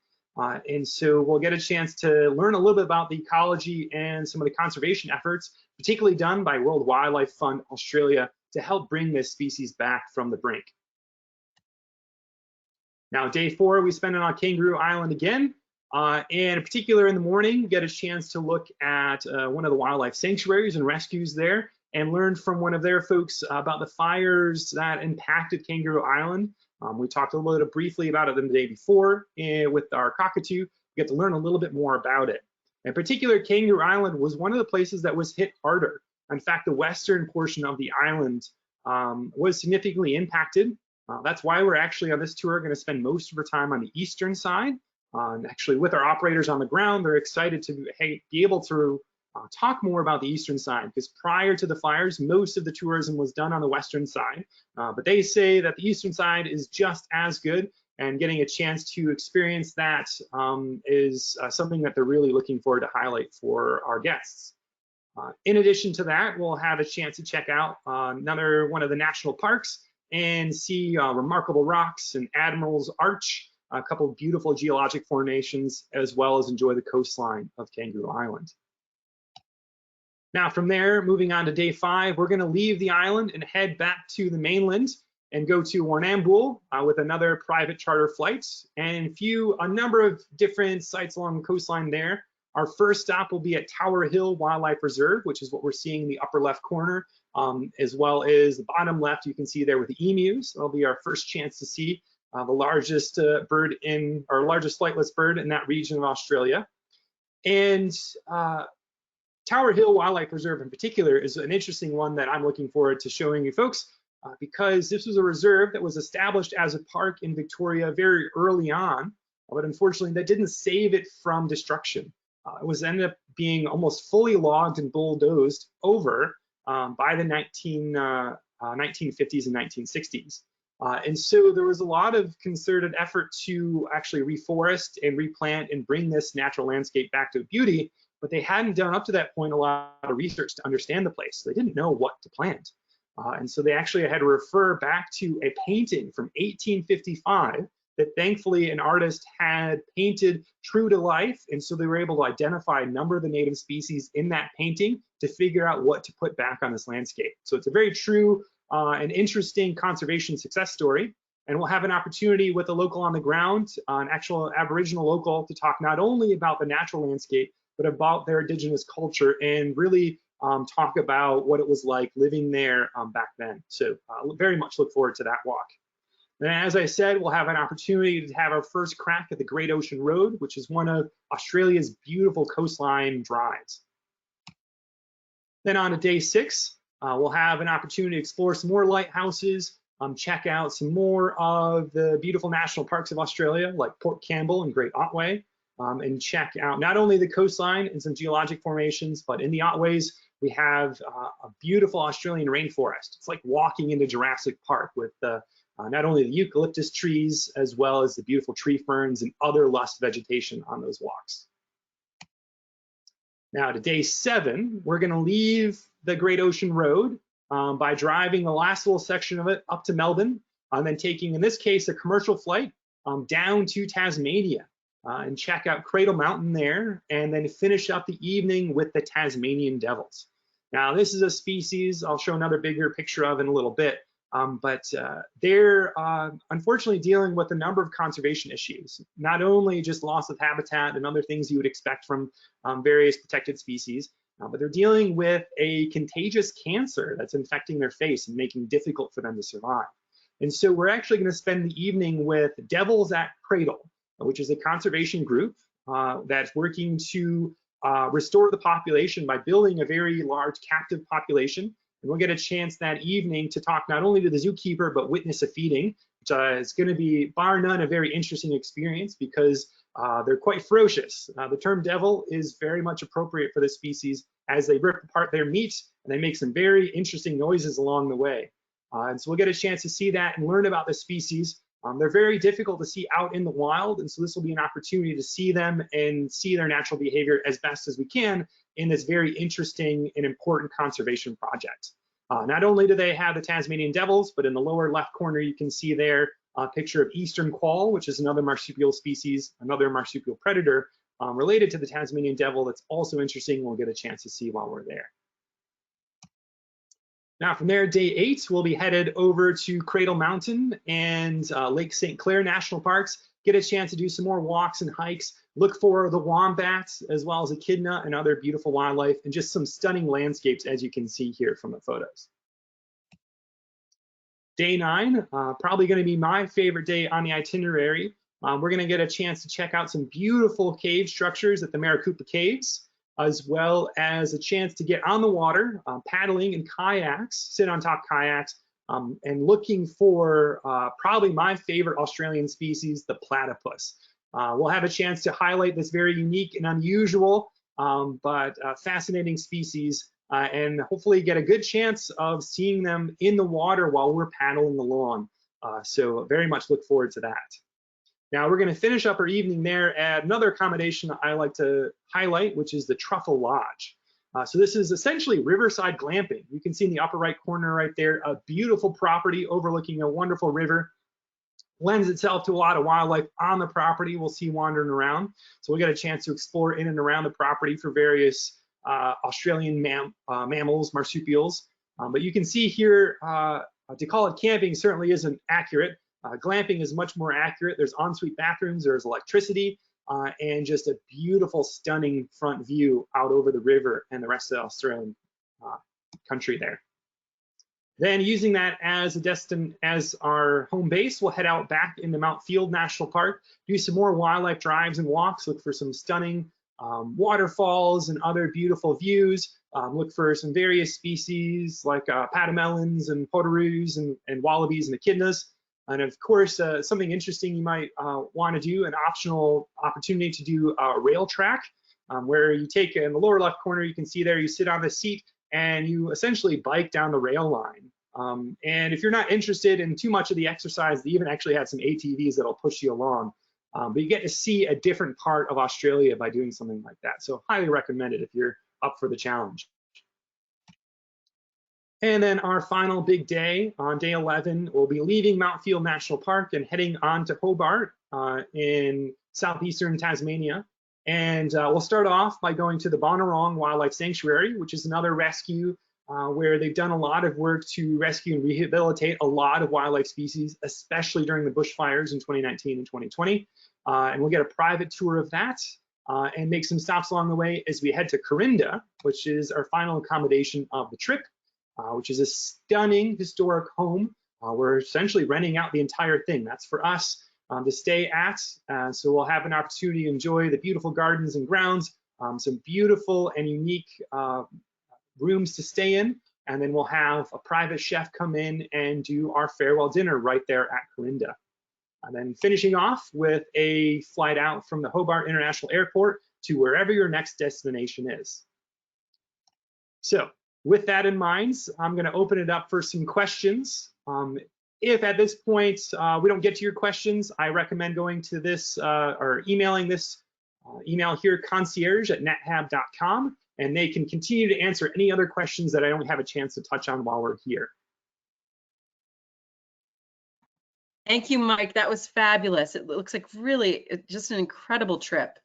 And so we'll get a chance to learn a little bit about the ecology and some of the conservation efforts, particularly done by World Wildlife Fund Australia to help bring this species back from the brink. Now, day 4, we spend it on Kangaroo Island again. And in particular in the morning, get a chance to look at one of the wildlife sanctuaries and rescues there and learn from one of their folks about the fires that impacted Kangaroo Island. We talked a little bit briefly about it the day before with our cockatoo. We get to learn a little bit more about it. In particular, Kangaroo Island was one of the places that was hit harder. In fact, the western portion of the island was significantly impacted. That's why we're actually on this tour going to spend most of our time on the eastern side. And actually, with our operators on the ground, they're excited to be able to talk more about the eastern side, because prior to the fires, most of the tourism was done on the western side. But they say that the eastern side is just as good, and getting a chance to experience that is something that they're really looking forward to highlight for our guests. In addition to that, we'll have a chance to check out another one of the national parks and see remarkable rocks and Admiral's Arch, a couple of beautiful geologic formations, as well as enjoy the coastline of Kangaroo Island. Now from there, moving on to day 5, we're going to leave the island and head back to the mainland and go to Warrnambool with another private charter flight and a number of different sites along the coastline there. Our first stop will be at Tower Hill Wildlife Reserve, which is what we're seeing in the upper left corner, as well as the bottom left you can see there with the emus. That'll be our first chance to see the largest bird in, or largest flightless bird in that region of Australia. And Tower Hill Wildlife Reserve in particular is an interesting one that I'm looking forward to showing you folks, because this was a reserve that was established as a park in Victoria very early on, but unfortunately that didn't save it from destruction. It was ended up being almost fully logged and bulldozed over by the 1950s and 1960s. And so there was a lot of concerted effort to actually reforest and replant and bring this natural landscape back to beauty, but they hadn't done up to that point a lot of research to understand the place. They didn't know what to plant. And so they actually had to refer back to a painting from 1855 that thankfully an artist had painted true to life. And so they were able to identify a number of the native species in that painting to figure out what to put back on this landscape. So it's a very true and interesting conservation success story. And we'll have an opportunity with a local on the ground, an actual Aboriginal local, to talk not only about the natural landscape, but about their indigenous culture and really talk about what it was like living there back then. So very much look forward to that walk. And as I said, we'll have an opportunity to have our first crack at the Great Ocean Road, which is one of Australia's beautiful coastline drives. Then on to day 6, we'll have an opportunity to explore some more lighthouses, check out some more of the beautiful national parks of Australia, like Port Campbell and Great Otway, and check out not only the coastline and some geologic formations, but in the Otways, we have a beautiful Australian rainforest. It's like walking into Jurassic Park with not only the eucalyptus trees, as well as the beautiful tree ferns and other lush vegetation on those walks. Now to day 7, we're gonna leave the Great Ocean Road by driving the last little section of it up to Melbourne, and then taking, in this case, a commercial flight down to Tasmania and check out Cradle Mountain there, and then finish up the evening with the Tasmanian devils. Now this is a species I'll show another bigger picture of in a little bit, but they're unfortunately dealing with a number of conservation issues, not only just loss of habitat and other things you would expect from various protected species, but they're dealing with a contagious cancer that's infecting their face and making it difficult for them to survive. And so we're actually going to spend the evening with Devils at Cradle, which is a conservation group that's working to restore the population by building a very large captive population. And we'll get a chance that evening to talk not only to the zookeeper, but witness a feeding, which is going to be, bar none, a very interesting experience because they're quite ferocious. The term devil is very much appropriate for this species as they rip apart their meat and they make some very interesting noises along the way. And so we'll get a chance to see that and learn about the species. They're very difficult to see out in the wild, and so this will be an opportunity to see them and see their natural behavior as best as we can in this very interesting and important conservation project. Not only do they have the Tasmanian devils, but in the lower left corner you can see there a picture of eastern quoll, which is another marsupial species, another marsupial predator related to the Tasmanian devil that's also interesting. We'll get a chance to see while we're there. Now from there, day 8, we'll be headed over to Cradle Mountain and Lake St. Clair National Parks, get a chance to do some more walks and hikes, look for the wombats as well as echidna and other beautiful wildlife, and just some stunning landscapes as you can see here from the photos. Day 9, probably going to be my favorite day on the itinerary. We're going to get a chance to check out some beautiful cave structures at the Maricopa Caves, as well as a chance to get on the water, paddling in kayaks, sit on top kayaks, and looking for probably my favorite Australian species, the platypus. We'll have a chance to highlight this very unique and unusual, but fascinating species, and hopefully get a good chance of seeing them in the water while we're paddling along. So very much look forward to that. Now we're going to finish up our evening there at another accommodation I like to highlight, which is the Truffle Lodge. So this is essentially riverside glamping. You can see in the upper right corner right there, a beautiful property overlooking a wonderful river. Lends itself to a lot of wildlife on the property we'll see wandering around. So we'll get a chance to explore in and around the property for various Australian mammals, marsupials. But you can see here, to call it camping certainly isn't accurate. Glamping is much more accurate. There's ensuite bathrooms, there's electricity, and just a beautiful, stunning front view out over the river and the rest of the Australian country there. Then using that as as our home base, we'll head out back into Mount Field National Park, do some more wildlife drives and walks, look for some stunning waterfalls and other beautiful views, look for some various species like patamelons and potaroos and wallabies and echidnas. And of course, something interesting you might want to do, an optional opportunity to do a rail track, where you take, in the lower left corner, you can see there, you sit on the seat and you essentially bike down the rail line. And if you're not interested in too much of the exercise, they even actually have some ATVs that'll push you along. But you get to see a different part of Australia by doing something like that. So highly recommend it if you're up for the challenge. And then our final big day, on day 11, we'll be leaving Mount Field National Park and heading on to Hobart in southeastern Tasmania. And we'll start off by going to the Bonorong Wildlife Sanctuary, which is another rescue where they've done a lot of work to rescue and rehabilitate a lot of wildlife species, especially during the bushfires in 2019 and 2020. And we'll get a private tour of that and make some stops along the way as we head to Corinda, which is our final accommodation of the trip. Which is a stunning historic home. We're essentially renting out the entire thing. That's for us to stay at. So we'll have an opportunity to enjoy the beautiful gardens and grounds, some beautiful and unique rooms to stay in. And then we'll have a private chef come in and do our farewell dinner right there at Corinda. And then finishing off with a flight out from the Hobart International Airport to wherever your next destination is. So, with that in mind, I'm going to open it up for some questions. If at this point we don't get to your questions, I recommend going to this or emailing this email here, concierge@nethab.com, and they can continue to answer any other questions that I don't have a chance to touch on while we're here. Thank you, Mike. That was fabulous. It looks like really just an incredible trip.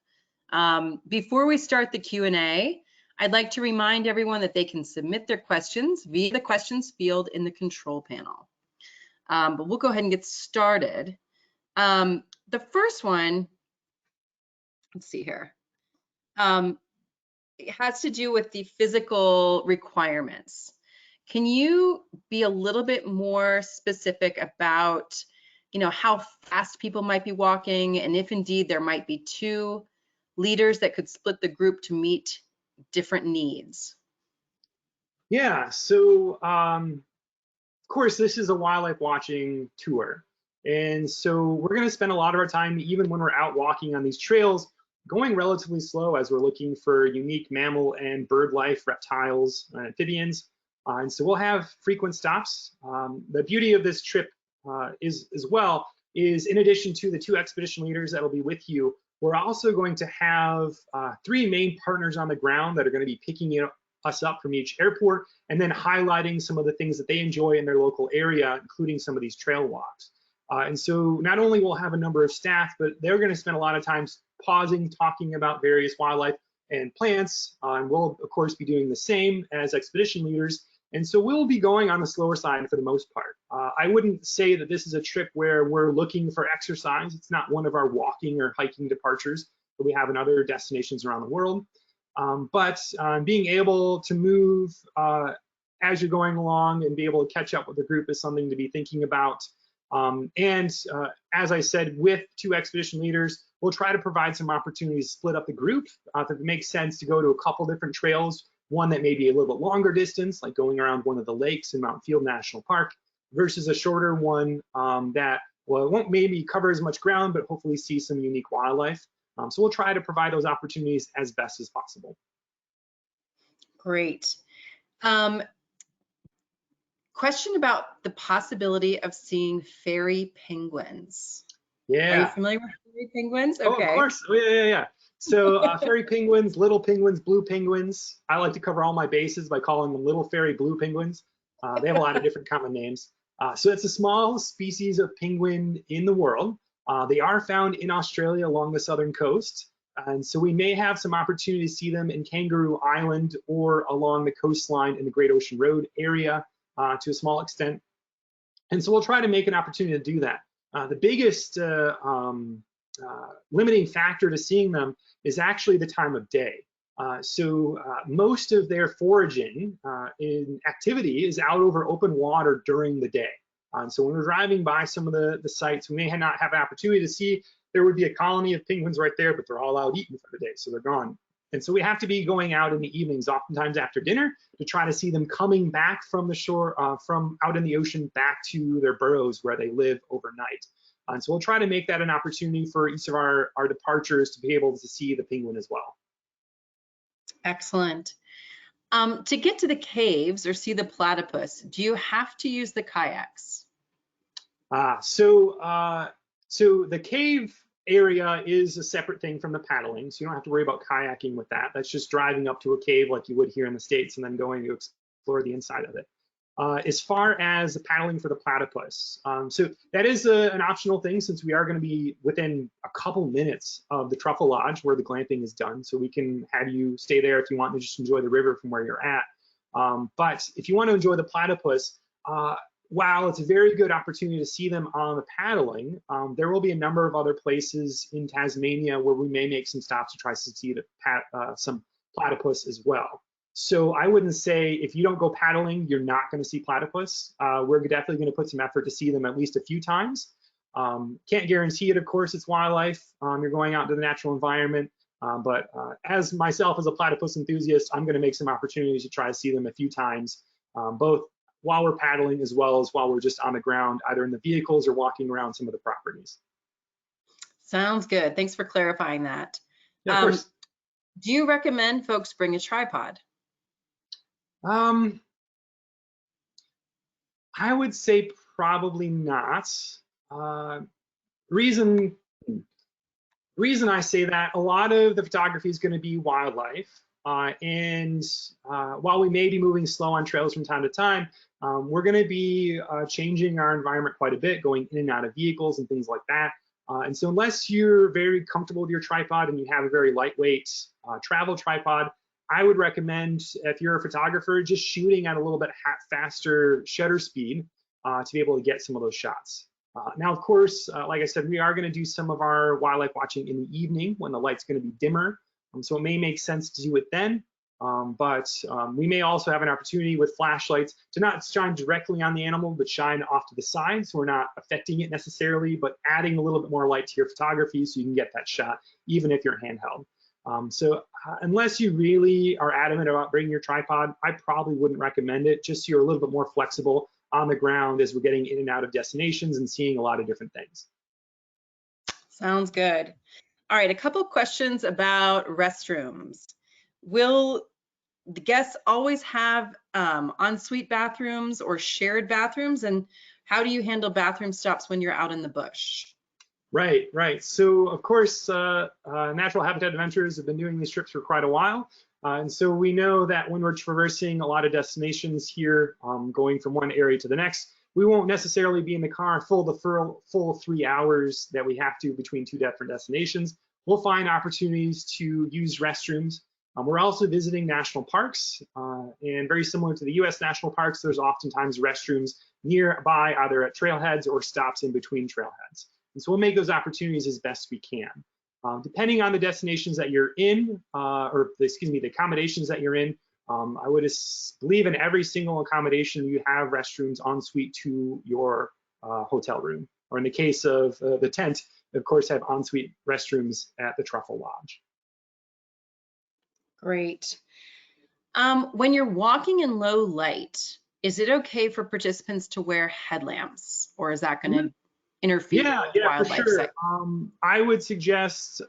Before we start the Q&A, I'd like to remind everyone that they can submit their questions via the questions field in the control panel. But we'll go ahead and get started. The first one, let's see here. It has to do with the physical requirements. Can you be a little bit more specific about, how fast people might be walking, and if indeed there might be two leaders that could split the group to meet different needs? Yeah, so of course, this is a wildlife watching tour. And so we're going to spend a lot of our time, even when we're out walking on these trails, going relatively slow as we're looking for unique mammal and bird life, reptiles, amphibians. And so we'll have frequent stops. The beauty of this trip is in addition to the 2 expedition leaders that'll be with you, we're also going to have 3 main partners on the ground that are going to be picking us up from each airport and then highlighting some of the things that they enjoy in their local area, including some of these trail walks. And so not only will have a number of staff, but they're going to spend a lot of time pausing, talking about various wildlife and plants. And we'll, of course, be doing the same as expedition leaders. And so we'll be going on the slower side for the most part. I wouldn't say that this is a trip where we're looking for exercise. It's not one of our walking or hiking departures that we have in other destinations around the world. But being able to move as you're going along and be able to catch up with the group is something to be thinking about. As I said, with 2 expedition leaders, we'll try to provide some opportunities to split up the group. If it makes sense to go to a couple different trails, one that may be a little bit longer distance, like going around one of the lakes in Mount Field National Park, versus a shorter one that, well, it won't maybe cover as much ground, but hopefully see some unique wildlife. So we'll try to provide those opportunities as best as possible. Great. Question about the possibility of seeing fairy penguins. Yeah. Are you familiar with fairy penguins? Okay. Oh, of course. Oh, yeah. So fairy penguins, little penguins, blue penguins. I like to cover all my bases by calling them little fairy blue penguins. They have a lot of different common names. So it's the smallest species of penguin in the world. They are found in Australia along the southern coast. And so we may have some opportunity to see them in Kangaroo Island or along the coastline in the Great Ocean Road area to a small extent. And so we'll try to make an opportunity to do that. The biggest limiting factor to seeing them is actually the time of day. Most of their foraging in activity is out over open water during the day. So when we're driving by some of the sites, we may not have an opportunity to see there would be a colony of penguins right there, but they're all out eating for the day, so they're gone. And so we have to be going out in the evenings, oftentimes after dinner, to try to see them coming back from the shore, from out in the ocean back to their burrows where they live overnight. And so we'll try to make that an opportunity for each of our departures to be able to see the penguin as well. Excellent. To get to the caves or see the platypus, do you have to use the kayaks? So the cave area is a separate thing from the paddling, so you don't have to worry about kayaking with that. That's just driving up to a cave like you would here in the States and then going to explore the inside of it. As far as the paddling for the platypus, so that is an optional thing since we are going to be within a couple minutes of the Truffle Lodge where the glamping is done. So we can have you stay there if you want to just enjoy the river from where you're at. But if you want to enjoy the platypus, while it's a very good opportunity to see them on the paddling, there will be a number of other places in Tasmania where we may make some stops to try to see some platypus as well. So I wouldn't say if you don't go paddling, you're not going to see platypus. We're definitely going to put some effort to see them at least a few times. Can't guarantee it, of course, it's wildlife. You're going out into the natural environment. But as myself as a platypus enthusiast, I'm going to make some opportunities to try to see them a few times, both while we're paddling as well as while we're just on the ground, either in the vehicles or walking around some of the properties. Sounds good. Thanks for clarifying that. Yeah, of course. Do you recommend folks bring a tripod? I would say probably not. Reason I say that, a lot of the photography is going to be wildlife. And while we may be moving slow on trails from time to time, we're going to be changing our environment quite a bit, going in and out of vehicles and things like that. And so unless you're very comfortable with your tripod and you have a very lightweight travel tripod, I would recommend, if you're a photographer, just shooting at a little bit faster shutter speed to be able to get some of those shots. Now, of course, like I said, we are going to do some of our wildlife watching in the evening when the light's going to be dimmer. So it may make sense to do it then. But we may also have an opportunity with flashlights to not shine directly on the animal, but shine off to the side, so we're not affecting it necessarily, but adding a little bit more light to your photography so you can get that shot, even if you're handheld. So unless you really are adamant about bringing your tripod, I probably wouldn't recommend it, just so you're a little bit more flexible on the ground as we're getting in and out of destinations and seeing a lot of different things. Sounds good. All right, a couple of questions about restrooms. Will the guests always have ensuite bathrooms or shared bathrooms? And how do you handle bathroom stops when you're out in the bush? Right, right. So of course, Natural Habitat Adventures have been doing these trips for quite a while. And so we know that when we're traversing a lot of destinations here, going from one area to the next, we won't necessarily be in the car full 3 hours that we have to between two different destinations. We'll find opportunities to use restrooms. We're also visiting national parks, and very similar to the US national parks, there's oftentimes restrooms nearby, either at trailheads or stops in between trailheads. And so we'll make those opportunities as best we can. Depending on the destinations that you're in, the accommodations that you're in, I would believe in every single accommodation you have restrooms en suite to your hotel room. Or in the case of the tent, of course, have en suite restrooms at the Truffle Lodge. Great. When you're walking in low light, is it okay for participants to wear headlamps, or is that going to interfere with wildlife? For sure. I would suggest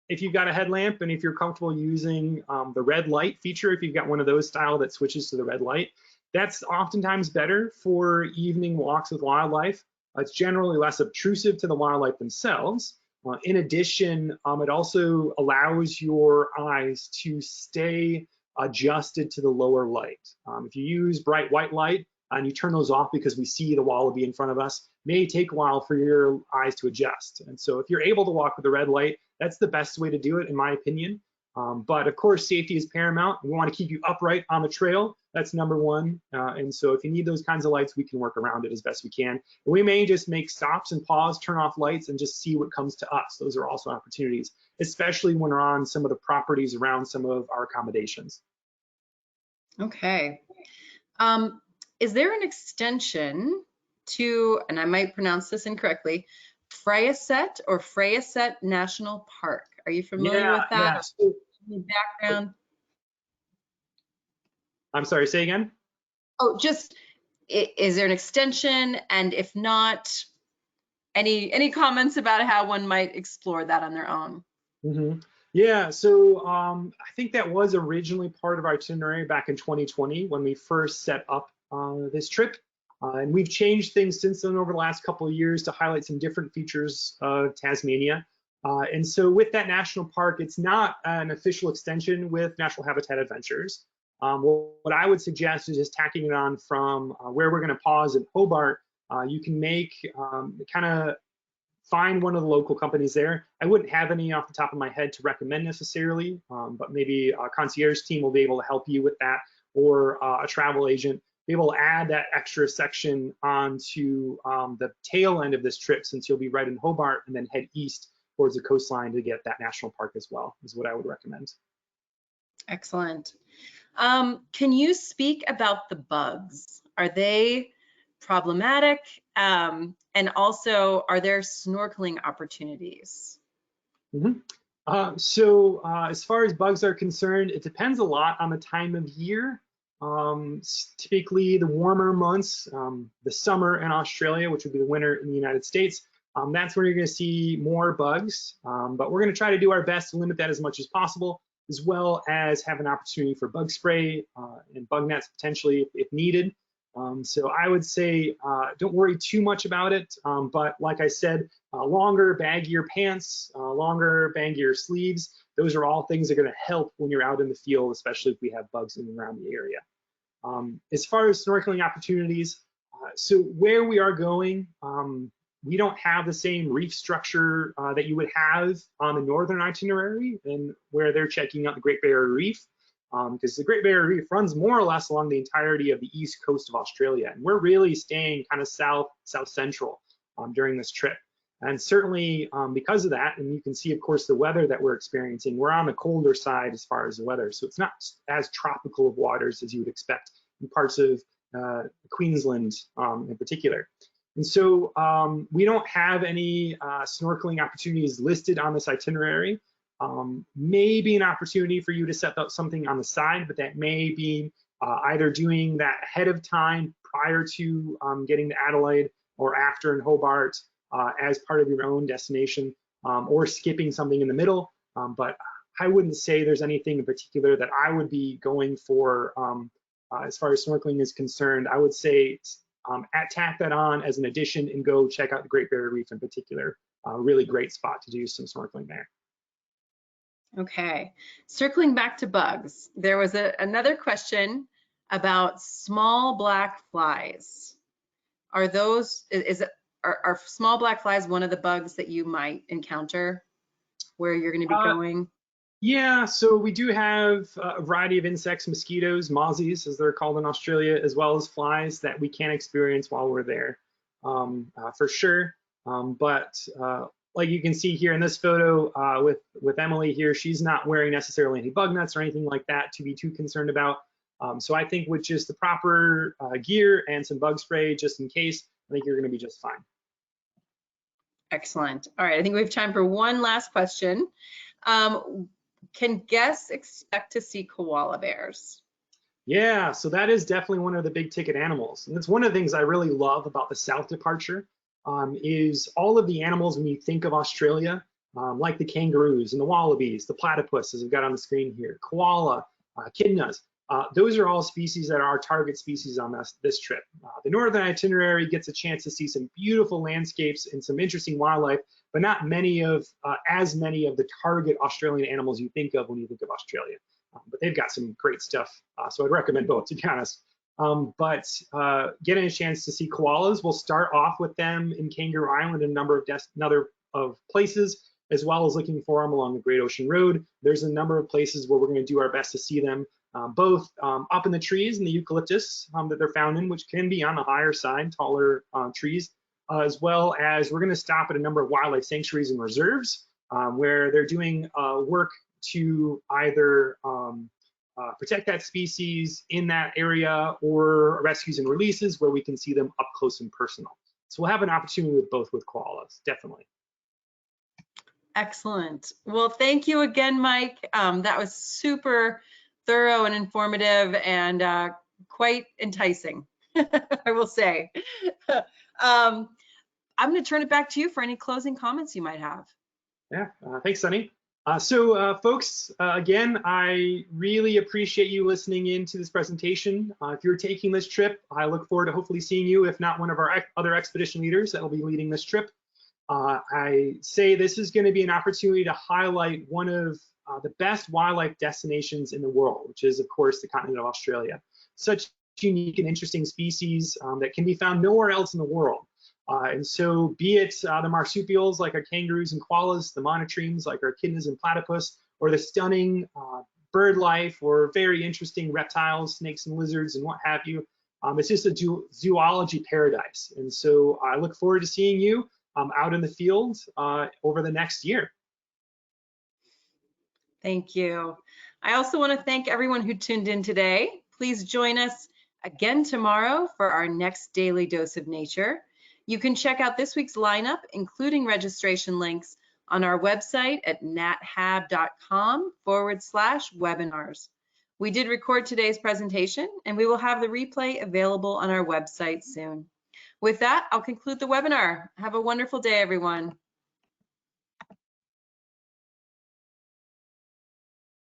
if you've got a headlamp and if you're comfortable using the red light feature, if you've got one of those style that switches to the red light, that's oftentimes better for evening walks with wildlife. It's generally less obtrusive to the wildlife themselves. In addition, it also allows your eyes to stay adjusted to the lower light. If you use bright white light and you turn those off because we see the wallaby in front of us, may take a while for your eyes to adjust. And so if you're able to walk with the red light, that's the best way to do it, in my opinion. But of course, safety is paramount. We want to keep you upright on the trail. That's number one. And so if you need those kinds of lights, we can work around it as best we can. And we may just make stops and pause, turn off lights, and just see what comes to us. Those are also opportunities, especially when we're on some of the properties around some of our accommodations. Okay. Is there an extension to, and I might pronounce this incorrectly, Freyset or Freyset National Park? Are you familiar with that? Yeah. So, background? I'm sorry, say again? Oh, just, is there an extension? And if not, any comments about how one might explore that on their own? Mm-hmm. Yeah, so I think that was originally part of our itinerary back in 2020 when we first set up this trip. And we've changed things since then over the last couple of years to highlight some different features of Tasmania. And so with that national park, it's not an official extension with Natural Habitat Adventures. What I would suggest is just tacking it on from where we're going to pause in Hobart. You can make kind of find one of the local companies there. I wouldn't have any off the top of my head to recommend necessarily, but maybe a concierge team will be able to help you with that, or a travel agent be able to add that extra section onto the tail end of this trip, since you'll be right in Hobart, and then head east towards the coastline to get that national park as well, is what I would recommend. Excellent. Can you speak about the bugs? Are they problematic? And also, are there snorkeling opportunities? Mm-hmm. As far as bugs are concerned, it depends a lot on the time of year. Typically, the warmer months, the summer in Australia, which would be the winter in the United States, that's where you're going to see more bugs. But we're going to try to do our best to limit that as much as possible, as well as have an opportunity for bug spray and bug nets potentially if needed. So I would say don't worry too much about it, but like I said, longer, baggier pants, longer, baggier sleeves, those are all things that are going to help when you're out in the field, especially if we have bugs in and around the area. As far as snorkeling opportunities, so where we are going, we don't have the same reef structure that you would have on the northern itinerary and where they're checking out the Great Barrier Reef. Because the Great Barrier Reef runs more or less along the entirety of the east coast of Australia. And we're really staying kind of south central during this trip. And certainly because of that, and you can see, of course, the weather that we're experiencing, we're on the colder side as far as the weather. So it's not as tropical of waters as you would expect in parts of Queensland in particular. And so we don't have any snorkeling opportunities listed on this itinerary. Maybe an opportunity for you to set up something on the side, but that may be either doing that ahead of time prior to getting to Adelaide, or after in Hobart as part of your own destination, or skipping something in the middle. But I wouldn't say there's anything in particular that I would be going for as far as snorkeling is concerned. I would say tack that on as an addition and go check out the Great Barrier Reef in particular. Really great spot to do some snorkeling there. Okay, circling back to bugs, there was another question about small black flies. Are small black flies one of the bugs that you might encounter where you're going to be going? Yeah, so we do have a variety of insects, mosquitoes, mozzies, as they're called in Australia, as well as flies that we can experience while we're there, for sure. Like you can see here in this photo with Emily here, she's not wearing necessarily any bug nets or anything like that to be too concerned about. So I think with just the proper gear and some bug spray just in case, I think you're going to be just fine. Excellent. All right, I think we have time for one last question. Can guests expect to see koala bears? Yeah, so that is definitely one of the big ticket animals. And it's one of the things I really love about the South departure. Is all of the animals when you think of Australia, like the kangaroos and the wallabies, the platypus, as we've got on the screen here, koala, echidnas, those are all species that are our target species on this trip. The northern itinerary gets a chance to see some beautiful landscapes and some interesting wildlife, but not as many of the target Australian animals you think of when you think of Australia. But they've got some great stuff, so I'd recommend both, to be honest. Getting a chance to see koalas, we'll start off with them in Kangaroo Island and a number of places, as well as looking for them along the Great Ocean Road. There's a number of places where we're going to do our best to see them, both up in the trees in the eucalyptus that they're found in, which can be on the higher side, taller trees, as well as we're going to stop at a number of wildlife sanctuaries and reserves where they're doing work to either protect that species in that area, or rescues and releases where we can see them up close and personal. So we'll have an opportunity with both with koalas, definitely. Excellent. Well, thank you again, Mike. That was super thorough and informative and quite enticing, I will say. I'm going to turn it back to you for any closing comments you might have. Yeah, thanks, Sunny. Folks, again, I really appreciate you listening in to this presentation. If you're taking this trip, I look forward to hopefully seeing you, if not one of our other expedition leaders that will be leading this trip. I say this is going to be an opportunity to highlight one of the best wildlife destinations in the world, which is, of course, the continent of Australia. Such unique and interesting species that can be found nowhere else in the world. And so be it the marsupials like our kangaroos and koalas, the monotremes like our echidnas and platypus, or the stunning bird life or very interesting reptiles, snakes and lizards and what have you, it's just a zoology paradise. And so I look forward to seeing you out in the field over the next year. Thank you. I also want to thank everyone who tuned in today. Please join us again tomorrow for our next daily dose of nature. You can check out this week's lineup, including registration links, on our website at nathab.com/webinars. We did record today's presentation, and we will have the replay available on our website soon. With that, I'll conclude the webinar. Have a wonderful day, everyone.